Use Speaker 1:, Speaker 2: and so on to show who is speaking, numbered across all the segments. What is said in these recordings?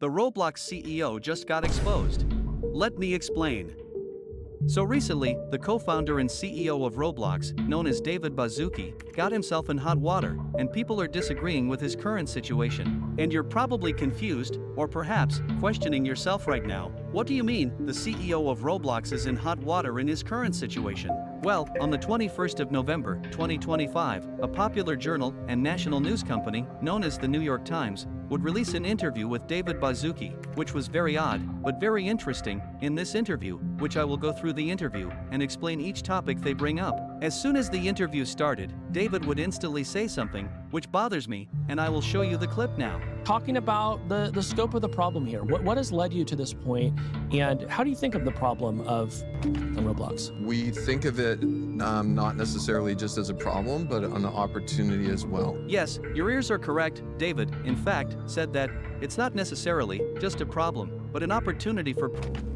Speaker 1: The Roblox CEO just got exposed. Let me explain. So recently, the co-founder and CEO of Roblox, known as David Baszucki, got himself in hot water, and people are disagreeing with his current situation. And you're probably confused, or perhaps questioning yourself right now. What do you mean, the CEO of Roblox is in hot water in his current situation? Well, on the 21st of November, 2025, a popular journal and national news company, known as the New York Times, would release an interview with David Baszucki, which was very odd, but very interesting. In this interview, which I will go through the interview and explain each topic they bring up. As soon as the interview started, David would instantly say something, which bothers me, and I will show you the clip now.
Speaker 2: Talking about the scope of the problem here, what has led you to this point, and how do you think of the problem of Roblox?
Speaker 3: We think of it not necessarily just as a problem, but an opportunity as well.
Speaker 1: Yes, your ears are correct. David, in fact, said that it's not necessarily just a problem, but an opportunity for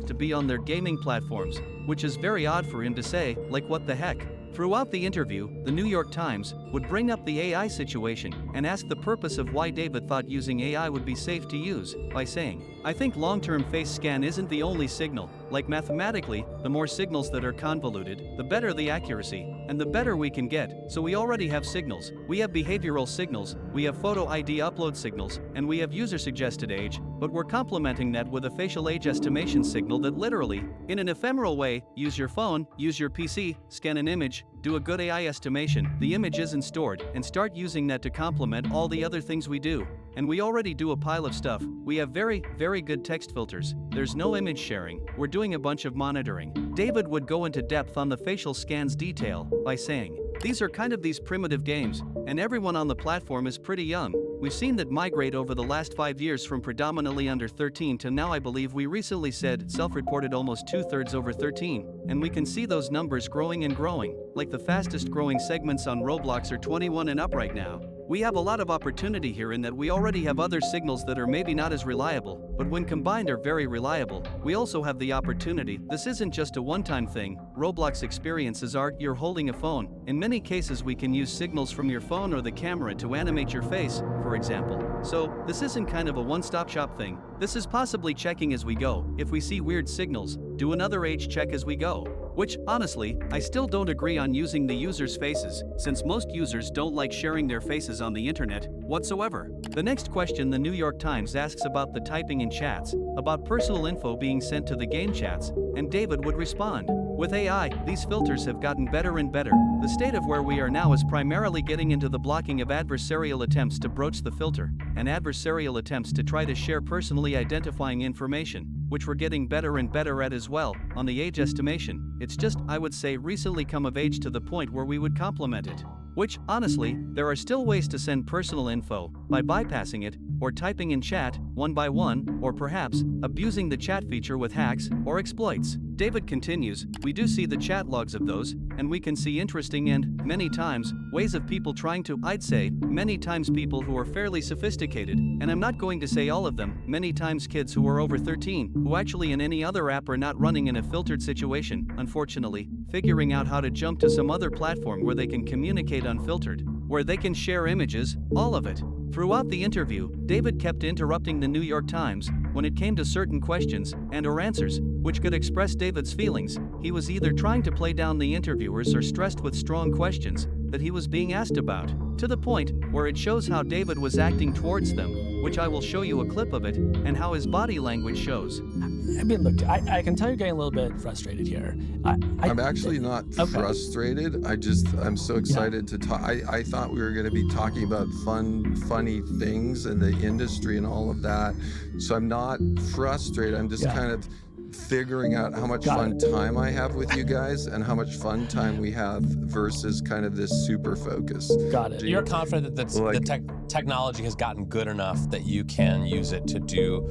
Speaker 1: to be on their gaming platforms, which is very odd for him to say, like what the heck. Throughout the interview, the New York Times would bring up the AI situation and ask the purpose of why David thought using AI would be safe to use, by saying, I think long-term face scan isn't the only signal. Like mathematically, the more signals that are convoluted, the better the accuracy, and the better we can get. So we already have signals. We have behavioral signals, we have photo ID upload signals, and we have user-suggested age, but we're complementing that with a facial age estimation signal that literally, in an ephemeral way, use your phone, use your PC, scan an image, do a good AI estimation, the image isn't stored, and start using that to complement all the other things we do. And we already do a pile of stuff. We have very, very good text filters. There's no image sharing. We're doing a bunch of monitoring. David would go into depth on the facial scans detail by saying, these are kind of these primitive games, and everyone on the platform is pretty young. We've seen that migrate over the last 5 years from predominantly under 13 to now I believe we recently said self-reported almost 2/3 over 13, and we can see those numbers growing and growing, like the fastest growing segments on Roblox are 21 and up right now. We have a lot of opportunity here in that we already have other signals that are maybe not as reliable, but when combined are very reliable. We also have the opportunity, this isn't just a one-time thing. Roblox experiences are, you're holding a phone. In many cases we can use signals from your phone or the camera to animate your face, for example. So, this isn't kind of a one-stop shop thing. This is possibly checking as we go. If we see weird signals, do another age check as we go. Which, honestly, I still don't agree on using the users' faces, since most users don't like sharing their faces on the internet whatsoever. The next question the New York Times asks about the typing in chats, about personal info being sent to the game chats, and David would respond. With AI, these filters have gotten better and better. The state of where we are now is primarily getting into the blocking of adversarial attempts to broach the filter, and adversarial attempts to try to share personally identifying information, which we're getting better and better at as well. On the age estimation, it's just, I would say, recently come of age to the point where we would complement it. Which, honestly, there are still ways to send personal info, by bypassing it, or typing in chat, one by one, or perhaps, abusing the chat feature with hacks, or exploits. David continues, we do see the chat logs of those, and we can see interesting and, many times, ways of people trying to, I'd say, many times people who are fairly sophisticated, and I'm not going to say all of them, many times kids who are over 13, who actually in any other app are not running in a filtered situation, unfortunately, figuring out how to jump to some other platform where they can communicate unfiltered, where they can share images, all of it. Throughout the interview, David kept interrupting the New York Times when it came to certain questions and/or answers, which could express David's feelings. He was either trying to play down the interviewers or stressed with strong questions that he was being asked about, to the point where it shows how David was acting towards them, which I will show you a clip of it, and how his body language shows.
Speaker 2: I mean, look, I can tell you're getting a little bit frustrated here.
Speaker 3: I'm actually not frustrated. I'm so excited to talk. I thought we were going to be talking about funny things in the industry and all of that. So I'm not frustrated. I'm just kind of figuring out how much fun time I have with you guys and how much fun time we have versus kind of this super focus.
Speaker 2: Got it.
Speaker 4: You're confident that the technology has gotten good enough that you can use it to do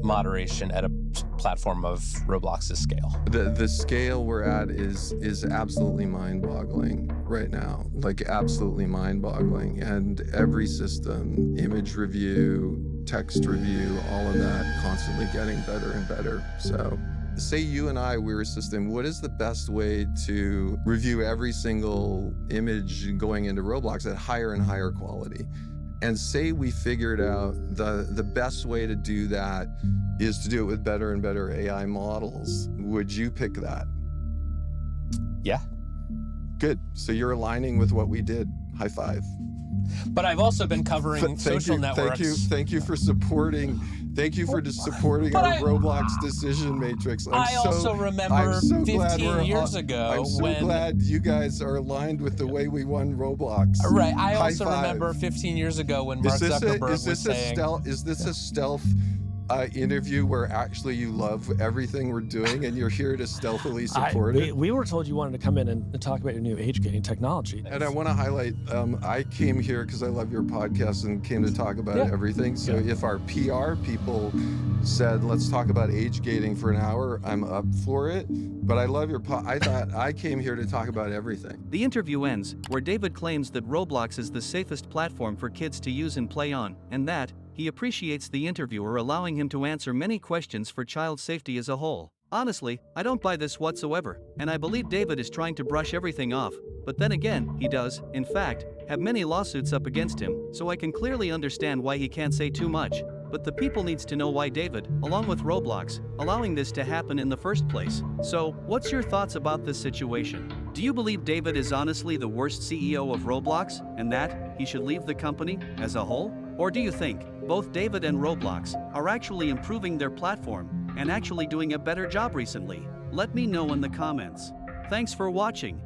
Speaker 4: moderation at a platform of Roblox's scale?
Speaker 3: The scale we're at is absolutely mind-boggling right now, like absolutely mind-boggling. And every system, image review, text review, all of that constantly getting better and better. So say you and I, we're a system, what is the best way to review every single image going into Roblox at higher and higher quality? and say we figured out the best way to do that is to do it with better and better AI models, would you pick that?
Speaker 4: Yeah.
Speaker 3: Good. So you're aligning with what we did. High five.
Speaker 4: But I've also been covering social networks.
Speaker 3: Thank you for supporting. Thank you for supporting our Roblox decision matrix.
Speaker 4: I also remember 15 years ago
Speaker 3: I'm so glad you guys are aligned with the way we won Roblox.
Speaker 4: Right. I also remember 15 years ago when Mark Zuckerberg was saying,
Speaker 3: is this a stealth interview where actually you love everything we're doing and you're here to stealthily support it?
Speaker 2: We were told you wanted to come in and talk about your new age-gating technology.
Speaker 3: And I want to highlight, I came here because I love your podcast and came to talk about everything. So if our PR people said, let's talk about age gating for an hour, I'm up for it. But I love your I thought I came here to talk about everything.
Speaker 1: The interview ends, where David claims that Roblox is the safest platform for kids to use and play on, and that he appreciates the interviewer allowing him to answer many questions for child safety as a whole. Honestly, I don't buy this whatsoever, and I believe David is trying to brush everything off, but then again, he does, in fact, have many lawsuits up against him, so I can clearly understand why he can't say too much. But the people needs to know why David, along with Roblox, allowing this to happen in the first place. So, what's your thoughts about this situation? Do you believe David is honestly the worst CEO of Roblox, and that he should leave the company as a whole? Or do you think both David and Roblox are actually improving their platform and actually doing a better job recently? Let me know in the comments. Thanks for watching.